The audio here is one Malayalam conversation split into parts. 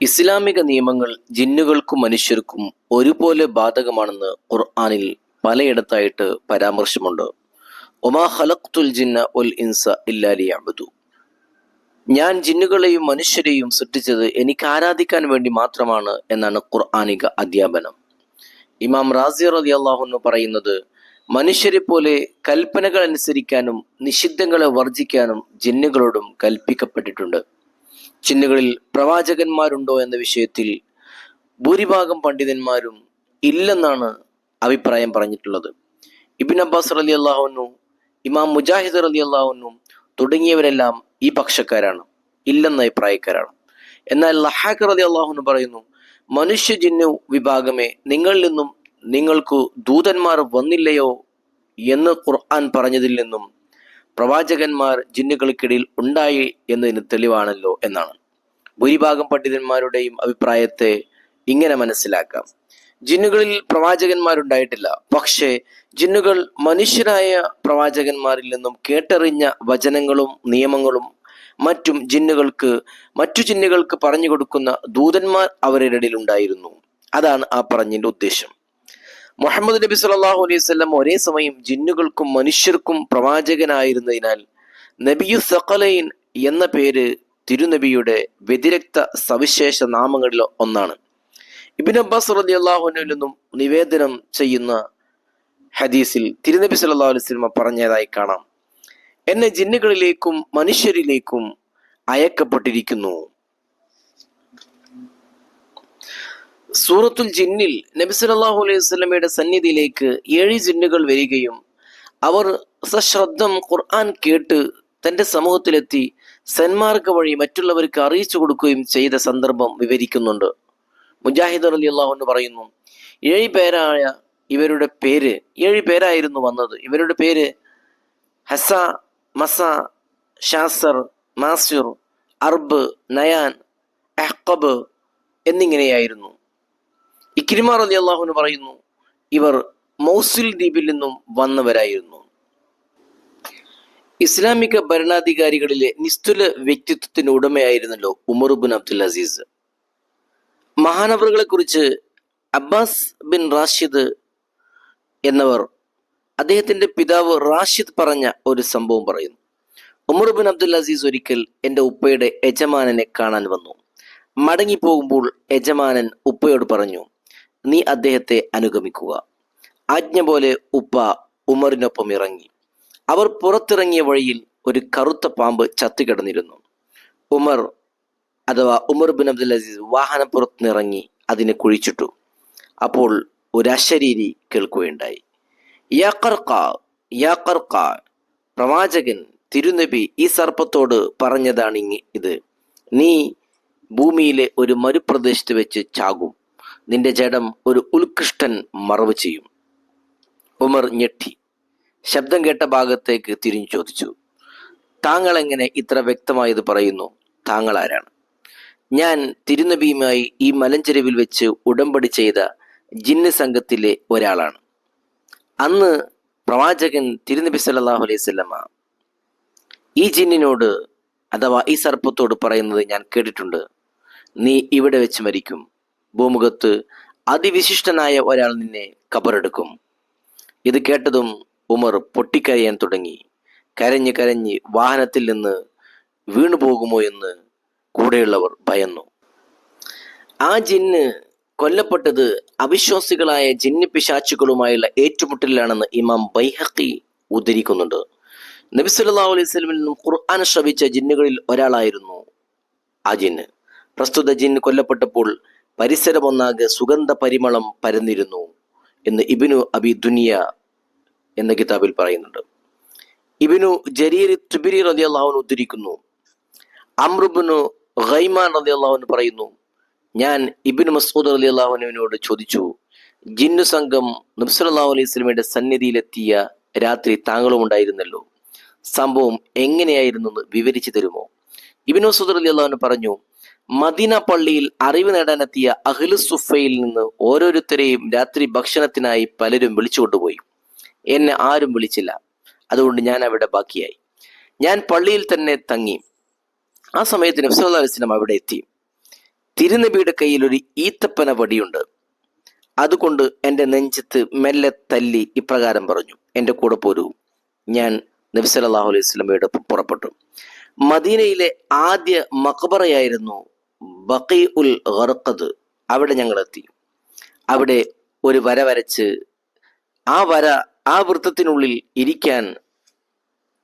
ഇസ്ലാമിക നിയമങ്ങൾ ജിന്നുകൾക്കും മനുഷ്യർക്കും ഒരുപോലെ ബാധകമാണെന്ന് ഖുർആനിൽ പലയിടത്തായിട്ട് പരാമർശമുണ്ട്. ഒമാ ഖലഖ്തുൽ ജിന്ന വൽ ഇൻസ ഇല്ലാ ലിയഅ്ബുദു. ഞാൻ ജിന്നുകളെയും മനുഷ്യരെയും സൃഷ്ടിച്ചത് എനിക്ക് ആരാധിക്കാൻ വേണ്ടി മാത്രമാണ് എന്നാണ് ഖുർആനിക അധ്യാപനം. ഇമാം റാസി റളിയല്ലാഹു അൻഹു പറയുന്നത്, മനുഷ്യരെ പോലെ കൽപ്പനകൾ അനുസരിക്കാനും നിഷിദ്ധങ്ങളെ വർജിക്കാനും ജിന്നുകളോടും കൽപ്പിക്കപ്പെട്ടിട്ടുണ്ട്. ജിന്നുകളിൽ പ്രവാചകന്മാരുണ്ടോ എന്ന വിഷയത്തിൽ ഭൂരിഭാഗം പണ്ഡിതന്മാരും ഇല്ലെന്നാണ് അഭിപ്രായം പറഞ്ഞിട്ടുള്ളത്. ഇബ്നു അബ്ബാസ് റളിയല്ലാഹു അൻഹു, ഇമാം മുജാഹിദ് റളിയല്ലാഹു അൻഹു തുടങ്ങിയവരെല്ലാം ഈ പക്ഷക്കാരാണ്, ഇല്ലെന്ന അഭിപ്രായക്കാരാണ്. എന്നാൽ ലഹാഖ് റളിയല്ലാഹു അൻഹു പറയുന്നു, മനുഷ്യ ജിന്നു വിഭാഗമേ, നിങ്ങളിൽ നിന്നും നിങ്ങൾക്ക് ദൂതന്മാർ വന്നില്ലയോ എന്ന് ഖുർആൻ പറഞ്ഞതിൽ നിന്നും പ്രവാചകന്മാർ ജിന്നുകൾക്കിടയിൽ ഉണ്ടായി എന്നതിന് തെളിവാണല്ലോ എന്നാണ്. ഭൂരിഭാഗം പണ്ഡിതന്മാരുടെയും അഭിപ്രായത്തെ ഇങ്ങനെ മനസ്സിലാക്കാം: ജിന്നുകളിൽ പ്രവാചകന്മാരുണ്ടായിട്ടില്ല, പക്ഷേ ജിന്നുകൾ മനുഷ്യരായ പ്രവാചകന്മാരിൽ നിന്നും കേട്ടറിഞ്ഞ വചനങ്ങളും നിയമങ്ങളും മറ്റു ജിന്നുകൾക്ക് പറഞ്ഞു കൊടുക്കുന്ന ദൂതന്മാർ അവരുടെ ഇടയിൽ ഉണ്ടായിരുന്നു. അതാണ് ആ പറഞ്ഞതിന്റെ ഉദ്ദേശം. മുഹമ്മദ് നബി സല്ലല്ലാഹു അലൈഹി വസല്ലം ഒരേ സമയം ജിന്നുകൾക്കും മനുഷ്യർക്കും പ്രവാചകനായിരുന്നതിനാൽ നബിയു സഖലൈൻ എന്ന പേര് തിരുനബിയുടെ വ്യതിരിക്ത സവിശേഷ നാമങ്ങളിൽ ഒന്നാണ്. ഇബ്നു അബ്ബാസ് റളിയല്ലാഹു അൻഹുവിൽ നിന്നും നിവേദനം ചെയ്യുന്ന ഹദീസിൽ തിരുനബി സല്ലല്ലാഹു അലൈഹി വസല്ലം പറഞ്ഞതായി കാണാം: എന്നെ ജിന്നുകളിലേക്കും മനുഷ്യരിലേക്കും അയക്കപ്പെട്ടിരിക്കുന്നു. സൂറത്തുൽ ജിന്നിൽ നബി സല്ലല്ലാഹു അലൈഹി വസല്ലമയുടെ സന്നിധിയിലേക്ക് 7 ജിന്നുകൾ വരികയും അവർ സശ്രദ്ധം ഖുർആൻ കേട്ട് തന്റെ സമൂഹത്തിലെത്തി സന്മാർഗ വഴി മറ്റുള്ളവർക്ക് അറിയിച്ചു കൊടുക്കുകയും ചെയ്ത സന്ദർഭം വിവരിക്കുന്നുണ്ട്. മുജാഹിദ് റളിയല്ലാഹു അൻഹു പറയുന്നു, 7 പേരായിരുന്നു വന്നത്. ഇവരുടെ പേര് ഹസ, മസ, ഷാസർ, മാസിർ, അർബ്, നയാൻ, അഹ്ഖബ് എന്നിങ്ങനെയായിരുന്നു. ഇക്രിമ റളിയല്ലാഹു അൻഹു പറയുന്നു, ഇവർ മൗസിൽ ദ്വീപിൽ നിന്നും വന്നവരായിരുന്നു. ഇസ്ലാമിക ഭരണാധികാരികളിലെ നിസ്തുല വ്യക്തിത്വത്തിന് ഉടമയായിരുന്നല്ലോ ഉമർ ബിൻ അബ്ദുൽ അസീസ്. മഹാനവറുകളെ കുറിച്ച് അബ്ബാസ് ബിൻ റാഷിദ് എന്നവർ അദ്ദേഹത്തിന്റെ പിതാവ് റാഷിദ് പറഞ്ഞ ഒരു സംഭവം പറയുന്നു. ഉമർ ബിൻ അബ്ദുൽ അസീസ് ഒരിക്കൽ എൻ്റെ ഉപ്പയുടെ യജമാനനെ കാണാൻ വന്നു. മടങ്ങിപ്പോകുമ്പോൾ യജമാനൻ ഉപ്പയോട് പറഞ്ഞു, നീ അദ്ദേഹത്തെ അനുഗമിക്കുക. ആജ്ഞ പോലെ ഉപ്പ ഉമറിനൊപ്പം ഇറങ്ങി. അവർ പുറത്തിറങ്ങിയ വഴിയിൽ ഒരു കറുത്ത പാമ്പ് ചത്തുകിടന്നിരുന്നു. ഉമർ ബിൻ അബ്ദുൽ അസീസ് വാഹനപ്പുറത്തുനിന്നിറങ്ങി അതിനെ കുഴിച്ചിട്ടു. അപ്പോൾ ഒരു അശരീരി കേൾക്കുകയുണ്ടായി. യാ ഖർഖാ, പ്രവാചകൻ തിരുനബി ഈ സർപ്പത്തോട് പറഞ്ഞതാണ് ഇത്: നീ ഭൂമിയിലെ ഒരു മരുപ്രദേശത്ത് വെച്ച് ചാകും. നിന്റെ ജഡം ഒരു ഉത്കൃഷ്ടൻ മറവ് ചെയ്യും. ഉമർ ഞെട്ടി. ശബ്ദം കേട്ട ഭാഗത്തേക്ക് തിരിഞ്ഞു ചോദിച്ചു, താങ്കൾ എങ്ങനെ ഇത്ര വ്യക്തമായത് പറയുന്നു? താങ്കൾ ആരാണ്? ഞാൻ തിരുനബിയുമായി ഈ മലഞ്ചെരുവിൽ വെച്ച് ഉടമ്പടി ചെയ്ത ജിന്ന് സംഘത്തിലെ ഒരാളാണ്. അന്ന് പ്രവാചകൻ തിരുനബി സല്ലല്ലാഹു അലൈഹി വസല്ലമ ഈ ജിന്നിനോട് അഥവാ ഈ സർപ്പത്തോട് പറയുന്നത് ഞാൻ കേട്ടിട്ടുണ്ട്: നീ ഇവിടെ വെച്ച് മരിക്കും. ഭൂമുഖത്ത് അതിവിശിഷ്ടനായ ഒരാൾ നിന്നെ കബറെടുക്കും. ഇത് കേട്ടതും ഉമർ പൊട്ടിക്കരയാൻ തുടങ്ങി. കരഞ്ഞ് കരഞ്ഞ് വാഹനത്തിൽ നിന്ന് വീണുപോകുമോ എന്ന് കൂടെയുള്ളവർ ഭയന്നു. ആ ജിന്ന് കൊല്ലപ്പെട്ടത് അവിശ്വാസികളായ ജിന്ന് പിശാചുകളുമായുള്ള ഏറ്റുമുട്ടലിലാണെന്ന് ഇമാം ബൈഹഖി ഉദ്ധരിക്കുന്നുണ്ട്. നബി സല്ലല്ലാഹു അലൈഹി വസല്ലമയിൽ നിന്നും ഖുർആൻ ശ്രവിച്ച ജിന്നുകളിൽ ഒരാളായിരുന്നു ആ ജിന്ന്. പ്രസ്തുത ജിന്ന് കൊല്ലപ്പെട്ടപ്പോൾ പരിസരമൊന്നാകെ സുഗന്ധ പരിമളം പരന്നിരുന്നു എന്ന് ഇബ്നു അബി ദുനിയ എന്ന കിതാബിൽ പറയുന്നുണ്ട്. ഇബ്നു ജരീർ തുബരി റളിയല്ലാഹു അൻഹു ഉദ്ധരിക്കുന്നു. അംർ ഇബ്നു ഗൈമാൻ റളിയല്ലാഹു അൻഹു പറയുന്നു, ഞാൻ ഇബ്നു മസ്ഊദ് റളിയല്ലാഹു അൻഹുവിനോട് ചോദിച്ചു, ജിന്നു സംഘം നബി സല്ലല്ലാഹു അലൈഹി വസല്ലമയുടെ സന്നിധിയിലെത്തിയ രാത്രി താങ്കളും ഉണ്ടായിരുന്നല്ലോ. സംഭവം എങ്ങനെയായിരുന്നു എന്ന് വിവരിച്ചു തരുമോ? ഇബ്നു മസ്ഊദ് റളിയല്ലാഹു അൻഹു പറഞ്ഞു, മദീന പള്ളിയിൽ അറിവ് നേടാനെത്തിയ അഹ്ലു സുഫയിൽ നിന്ന് ഓരോരുത്തരെയും രാത്രി ഭക്ഷണത്തിനായി പലരും വിളിച്ചുകൊണ്ടുപോയി. എന്നെ ആരും വിളിച്ചില്ല. അതുകൊണ്ട് ഞാൻ അവിടെ ബാക്കിയായി. ഞാൻ പള്ളിയിൽ തന്നെ തങ്ങി. ആ സമയത്ത് നബി സല്ലല്ലാഹു അലൈഹി വസല്ലം അവിടെ എത്തി. തിരുനബിയുടെ കയ്യിൽ ഒരു ഈത്തപ്പന വടിയുണ്ട്. അതുകൊണ്ട് എൻ്റെ നെഞ്ചത്ത് മെല്ലെ തല്ലി ഇപ്രകാരം പറഞ്ഞു, എൻ്റെ കൂടെ പോരൂ. ഞാൻ നബി സല്ലല്ലാഹു അലൈഹി വസല്ലമയുടെ പുറപ്പെട്ടു. മദീനയിലെ ആദ്യ മഖബറയായിരുന്നു ബഖീഉൽ ഗർഖദ്. അവിടെ ഞങ്ങൾ എത്തി. അവിടെ ഒരു വര വരച്ച് ആ വൃത്തത്തിനുള്ളിൽ ഇരിക്കാൻ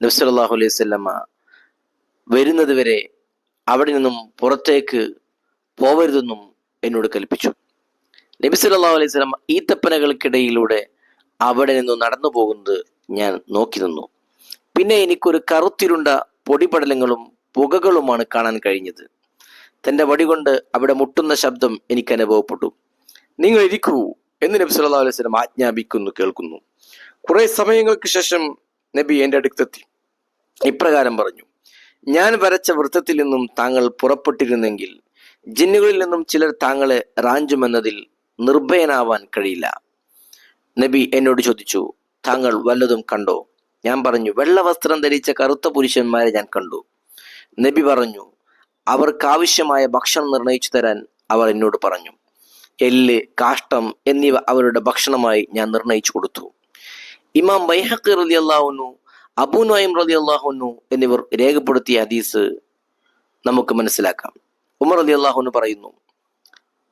നബി സല്ലല്ലാഹു അലൈഹി വസല്ലമ വരുന്നത് വരെ അവിടെ നിന്നും പുറത്തേക്ക് പോവരുതെന്നും എന്നോട് കൽപ്പിച്ചു. നബി സല്ലല്ലാഹു അലൈഹി വസല്ലമ ഈത്തപ്പനകൾക്കിടയിലൂടെ അവിടെ നിന്നും നടന്നു പോകുന്നത് ഞാൻ നോക്കി നിന്നു. പിന്നെ എനിക്കൊരു കറുത്തിരുണ്ട പൊടിപടലങ്ങളും പുകകളുമാണ് കാണാൻ കഴിഞ്ഞത്. തന്റെ വടി കൊണ്ട് അവിടെ മുട്ടുന്ന ശബ്ദം എനിക്ക് അനുഭവപ്പെട്ടു. നിങ്ങൾ ഇരിക്കൂ എന്ന് നബി സല്ലല്ലാഹു അലൈഹി വസല്ലം ആജ്ഞാപിക്കുന്നു കേൾക്കുന്നു. കുറെ സമയങ്ങൾക്ക് ശേഷം നബി എൻ്റെ അടുത്തെത്തി ഇപ്രകാരം പറഞ്ഞു, ഞാൻ വരച്ച വൃത്തത്തിൽ നിന്നും താങ്കൾ പുറപ്പെട്ടിരുന്നെങ്കിൽ ജിന്നുകളിൽ നിന്നും ചിലർ താങ്കളെ റാഞ്ചുമെന്നതിൽ നിർഭയനാവാൻ കഴിയില്ല. നബി എന്നോട് ചോദിച്ചു, താങ്കൾ വല്ലതും കണ്ടോ? ഞാൻ പറഞ്ഞു, വെള്ള വസ്ത്രം ധരിച്ച കറുത്ത പുരുഷന്മാരെ ഞാൻ കണ്ടു. നബി പറഞ്ഞു, അവർക്കാവശ്യമായ ഭക്ഷണം നിർണയിച്ചു തരാൻ അവർ എന്നോട് പറഞ്ഞു. എല്ല്, കാഷ്ടം എന്നിവ അവരുടെ ഭക്ഷണമായി ഞാൻ നിർണയിച്ചു കൊടുത്തു. ഇമാം ബൈഹഖി റളിയല്ലാഹു അൻഹു, അബൂ നുഐം റളിയല്ലാഹു അൻഹു എന്നിവർ രേഖപ്പെടുത്തിയ ഹദീസ് നമുക്ക് മനസ്സിലാക്കാം. ഉമർ റളിയല്ലാഹു അൻഹു പറയുന്നു,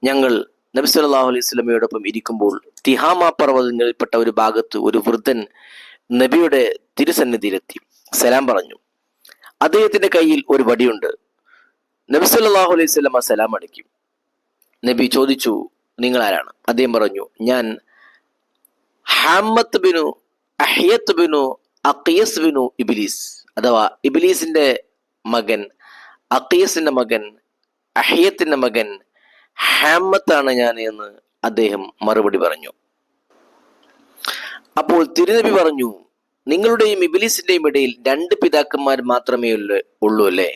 ഞങ്ങൾ നബി സല്ലല്ലാഹു അലൈഹി വസല്ലമയോടൊപ്പം ഇരിക്കുമ്പോൾ തിഹാമ പർവ്വതങ്ങളിൽപ്പെട്ട ഒരു ഭാഗത്ത് ഒരു വൃദ്ധൻ നബിയുടെ തിരുസന്നിധിയിലെത്തി സലാം പറഞ്ഞു. അദ്ദേഹത്തിന്റെ കയ്യിൽ ഒരു വടിയുണ്ട്. നബി സല്ലല്ലാഹു അലൈഹി വസല്ലമ സലാം അടക്കി. നബി ചോദിച്ചു, നിങ്ങൾ ആരാണ്? അദ്ദേഹം പറഞ്ഞു, ഞാൻ ഹാമത്ത് ബിനു അഹ്യത്ത് ബിനു അഖിയസ് ബിനു ഇബ്ലീസ്, അഥവാ ഇബ്ലീസിന്റെ മകൻ, അഖിയസിന്റെ മകൻ, അഹ്യത്തിന്റെ മകൻ ഹാമത്താണ് ഞാൻ എന്ന് അദ്ദേഹം മറുപടി പറഞ്ഞു. അപ്പോൾ തിരുനബി പറഞ്ഞു, നിങ്ങളുടെയും ഇബ്ലീസിന്റെയും ഇടയിൽ 2 പിതാക്കന്മാർ മാത്രമേ ഉള്ളൂ അല്ലേ?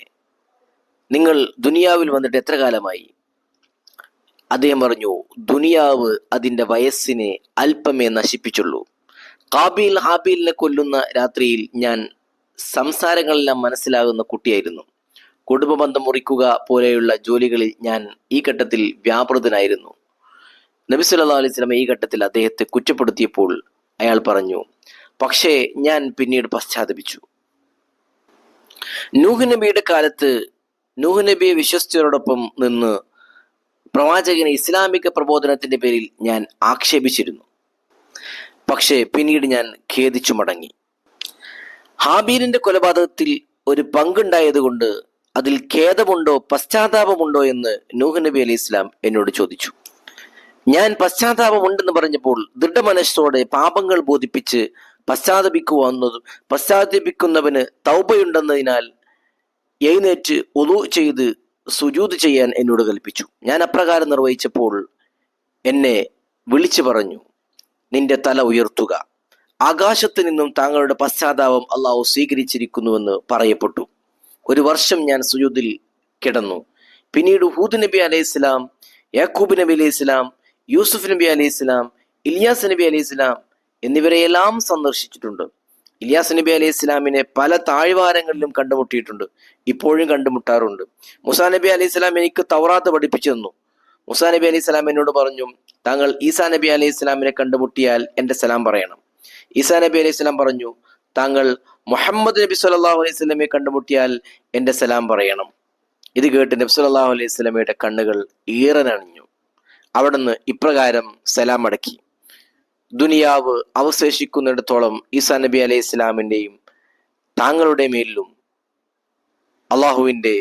നിങ്ങൾ ദുനിയാവിൽ വന്നിട്ട് എത്ര കാലമായി? അദ്ദേഹം പറഞ്ഞു, ദുനിയാവ് അതിന്റെ വയസ്സിനെ അല്പമേ നശിപ്പിച്ചുള്ളൂ. കാബീൽ ഹാബീലിനെ കൊല്ലുന്ന രാത്രിയിൽ ഞാൻ സംസാരങ്ങളെല്ലാം മനസ്സിലാകുന്ന കുട്ടിയായിരുന്നു. കുടുംബബന്ധം മുറിക്കുക പോലെയുള്ള ജോലികളിൽ ഞാൻ ഈ ഘട്ടത്തിൽ വ്യാപൃതനായിരുന്നു. നബി സല്ലല്ലാഹു അലൈഹി വസല്ലം ഈ ഘട്ടത്തിൽ അദ്ദേഹത്തെ കുറ്റപ്പെടുത്തിയപ്പോൾ അയാൾ പറഞ്ഞു, പക്ഷേ ഞാൻ പിന്നീട് പശ്ചാത്തപിച്ചു. നൂഹ് നബിയുടെ കാലത്ത് നൂഹ് നബിയെ വിശ്വസിച്ചവരോടൊപ്പം നിന്ന് പ്രവാചകനെ ഇസ്ലാമിക പ്രബോധനത്തിന്റെ പേരിൽ ഞാൻ ആക്ഷേപിച്ചിരുന്നു. പക്ഷേ പിന്നീട് ഞാൻ ഖേദിച്ചു മടങ്ങി. ഹാബീലിന്റെ കൊലപാതകത്തിൽ ഒരു പങ്കുണ്ടായതുകൊണ്ട് അതിൽ ഖേദമുണ്ടോ പശ്ചാത്താപമുണ്ടോ എന്ന് നൂഹ് നബി അലൈഹി ഇസ്ലാം എന്നോട് ചോദിച്ചു. ഞാൻ പശ്ചാത്താപമുണ്ടെന്ന് പറഞ്ഞപ്പോൾ ദൃഢമനസ്സോടെ പാപങ്ങൾ ബോധിപ്പിച്ച് പശ്ചാത്തപിക്കുന്നവന് തൗബയുണ്ടെന്നതിനാൽ എഴുന്നേറ്റ് ഉളു ചെയ്ത് സുജൂദ് ചെയ്യാൻ എന്നോട് കൽപ്പിച്ചു. ഞാൻ അപ്രകാരം നിർവഹിച്ചപ്പോൾ എന്നെ വിളിച്ചു പറഞ്ഞു, നിന്റെ തല ഉയർത്തുക, ആകാശത്ത് നിന്നും താങ്കളുടെ പശ്ചാത്താപം അള്ളാഹു സ്വീകരിച്ചിരിക്കുന്നുവെന്ന് പറയപ്പെട്ടു. 1 വർഷം ഞാൻ സുജൂദിൽ കിടന്നു. പിന്നീട് ഹൂദ് നബി അലൈഹി ഇസ്ലാം, യാക്കൂബ് നബി അലൈഹി ഇസ്ലാം, യൂസുഫ് നബി അലൈഹി ഇസ്ലാം, ഇല്യാസ് നബി അലൈഹി ഇസ്ലാം എന്നിവരെയെല്ലാം സന്ദർശിച്ചിട്ടുണ്ട്. ഇല്യാസ് നബി അലൈഹി ഇസ്ലാമിനെ പല താഴ്വാരങ്ങളിലും കണ്ടുമുട്ടിയിട്ടുണ്ട്, ഇപ്പോഴും കണ്ടുമുട്ടാറുണ്ട്. മുസാ നബി അലൈഹി ഇസ്ലാം എനിക്ക് തൗറാത്ത് പഠിപ്പിച്ചു തന്നു. മുസാ നബി അലൈഹി ഇസ്ലാം എന്നോട് പറഞ്ഞു, താങ്കൾ ഈസാ നബി അലൈഹി ഇസ്ലാമിനെ കണ്ടുമുട്ടിയാൽ എൻ്റെ സലാം പറയണം. ഈസാ നബി അലൈഹി ഇസ്ലാം പറഞ്ഞു, താങ്കൾ മുഹമ്മദ് നബി സല്ലല്ലാഹു അലൈഹി വസല്ലമയെ കണ്ടുമുട്ടിയാൽ എൻ്റെ സലാം പറയണം. ഇത് കേട്ട് നബി സല്ലല്ലാഹു അലൈഹി വസല്ലമയുടെ കണ്ണുകൾ ഈറനണിഞ്ഞു. അവിടുന്ന് ഇപ്രകാരം സലാം അടക്കി, ദുനിയാവ് അവശേഷിക്കുന്നിടത്തോളം ഈസാ നബി അലൈഹി ഇസ്ലാമിൻ്റെയും താങ്കളുടെ മേലിലും അള്ളാഹുവിൻ്റെ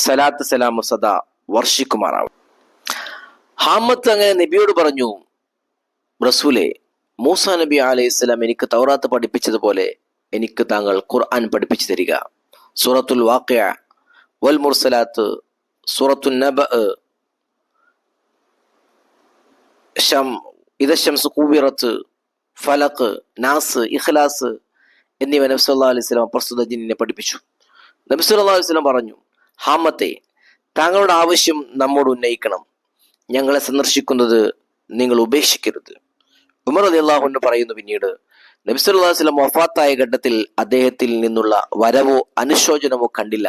സലാത്ത് സലാമു സദാ വർഷിക്കുമാറാവും. ഹാമത്ത് അങ്ങനെ നബിയോട് പറഞ്ഞു, റസൂലേ, മൂസാ നബി അലൈഹി സ്വലാം എനിക്ക് തൗറാത്ത് പഠിപ്പിച്ചതുപോലെ എനിക്ക് താങ്കൾ ഖുർആൻ പഠിപ്പിച്ചു തരിക. സൂറത്തുൽ വാഖിഅ, വൽ മുർസലാത്ത്, സൂറത്തുൻ നബഅ, ഇദ ശംസു കുവിറത്ത്, ഫലഖ്, നാസ്, ഇഖ്ലാസ് എന്നിവ നബി സല്ലല്ലാഹു അലൈഹി വസല്ലം പ്രസ്തുത ജിന്നിനെ പഠിപ്പിച്ചു. നബി സല്ലല്ലാഹു അലൈഹി വസല്ലം പറഞ്ഞു, ഹാമത്തെ, താങ്കളുടെ ആവശ്യം നമ്മോട് ഉന്നയിക്കണം. ഞങ്ങളെ സന്ദർശിക്കുന്നത് നിങ്ങൾ ഉപേക്ഷിക്കരുത്. ഉമർ റളിയല്ലാഹു അൻഹു പറയുന്നു, പിന്നീട് നബി സല്ലല്ലാഹു അലൈഹി വസല്ലം വഫാത്തായ ഘട്ടത്തിൽ അദ്ദേഹത്തിൽ നിന്നുള്ള വരവോ അനുശോചനമോ കണ്ടില്ല.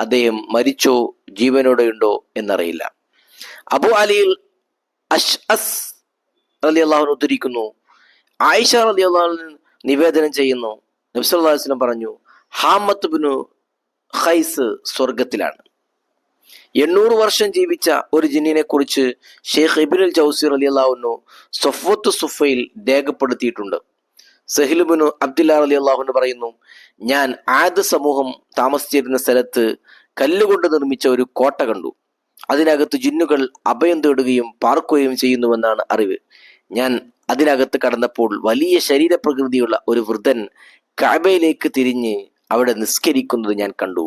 അദ്ദേഹം മരിച്ചോ ജീവനോടെയുണ്ടോ എന്നറിയില്ല. അബു അലിൽ അഷ്അസ് റളിയല്ലാഹു അൻഹു ഉദ്ധരിക്കുന്നു, ആയിഷ റളിയല്ലാഹു അൻഹ നിവേദനം ചെയ്യുന്നു, നബി സല്ലല്ലാഹു അലൈഹി വസല്ലം പറഞ്ഞു, ഹാമത്ത് ഇബ്നു ഖൈസ് സ്വർഗത്തിലാണ്. 800 വർഷം ജീവിച്ച ഒരു ജിന്നിനെ കുറിച്ച് ഷെയ്ഖ് ഇബ്നുൽ ജൗസി റളിയല്ലാഹു അൻഹു സഫ്വത്തു സുഫയിൽ രേഖപ്പെടുത്തിയിട്ടുണ്ട്. സഹിൽ ഇബ്നു അബ്ദുല്ലാഹ് റളിയല്ലാഹു അൻഹു പറയുന്നു, ഞാൻ ആദ് സമൂഹം താമസിച്ചിരുന്ന സ്ഥലത്ത് കല്ലുകൊണ്ട് നിർമ്മിച്ച ഒരു കോട്ട കണ്ടു. അതിനകത്ത് ജിന്നുകൾ അഭയം തേടുകയും പാർക്കുകയും ചെയ്യുന്നുവെന്നാണ് അറിവ്. ഞാൻ അതിനകത്ത് കടന്നപ്പോൾ വലിയ ശരീരപ്രകൃതിയുള്ള ഒരു വൃദ്ധൻ കഅബയിലേക്ക് തിരിഞ്ഞ് അവിടെ നിസ്കരിക്കുന്നത് ഞാൻ കണ്ടു.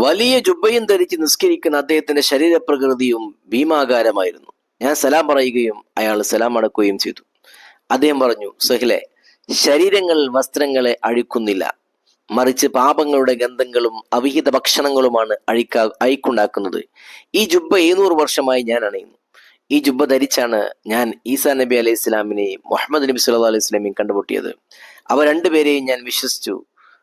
വലിയ ജുബ്ബയും ധരിച്ച് നിസ്കരിക്കുന്ന അദ്ദേഹത്തിന്റെ ശരീരപ്രകൃതിയും ഭീമാകാരമായിരുന്നു. ഞാൻ സലാം പറയുകയും അയാൾ സലാം അടക്കുകയും ചെയ്തു. അദ്ദേഹം പറഞ്ഞു, സഹിലെ, ശരീരങ്ങൾ വസ്ത്രങ്ങളെ അഴിക്കുന്നില്ല, മറിച്ച് പാപങ്ങളുടെ ഗന്ധങ്ങളും അവിഹിത ഭക്ഷണങ്ങളുമാണ് അഴിക്കുണ്ടാക്കുന്നത്. ഈ ജുബ്ബ 700 വർഷമായി ഞാൻ അണിയുന്നു. ഈ ജുബ്ബ ധരിച്ചാണ് ഞാൻ ഈസാ നബി അലൈഹി ഇസ്ലാമിനെയും മുഹമ്മദ് നബി സല്ലല്ലാഹു അലൈഹി വസല്ലമയും കണ്ടുമുട്ടിയത്. അവ രണ്ടുപേരെയും ഞാൻ വിശ്വസിച്ചു.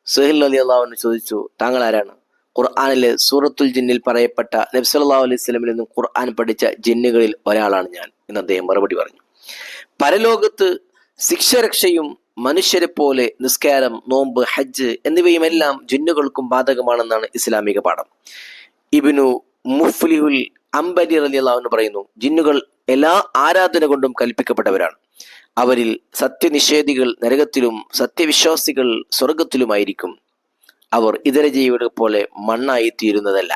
സുഹൈൽ റളിയല്ലാഹു അൻഹു ചോദിച്ചു, താങ്കൾ ആരാണ്? ഖുർആനിലെ സൂറത്തുൽ ജിന്നിൽ പറയപ്പെട്ട നബി സല്ലല്ലാഹു അലൈഹി വസല്ലമയിൽ നിന്നും ഖുർആൻ പഠിച്ച ജിന്നുകളിൽ ഒരാളാണ് ഞാൻ എന്ന് അദ്ദേഹം മറുപടി പറഞ്ഞു. പരലോകത്ത് ശിക്ഷരക്ഷയും മനുഷ്യരെ പോലെ നിസ്കാരം, നോമ്പ്, ഹജ്ജ് എന്നിവയുമെല്ലാം ജിന്നുകൾക്കും ബാധകമാണെന്നാണ് ഇസ്ലാമിക പാഠം. ഇബ്നു മുഫ്ലിഹുൽ അംബരി റളിയല്ലാഹു അൻഹു പറയുന്നു, ജിന്നുകൾ എല്ലാ ആരാധന കൊണ്ടും കൽപ്പിക്കപ്പെട്ടവരാണ്. അവരിൽ സത്യനിഷേധികൾ നരകത്തിലും സത്യവിശ്വാസികൾ സ്വർഗത്തിലുമായിരിക്കും. അവർ ഇതര ജീവികളെ പോലെ മണ്ണായി തീരുന്നതല്ല.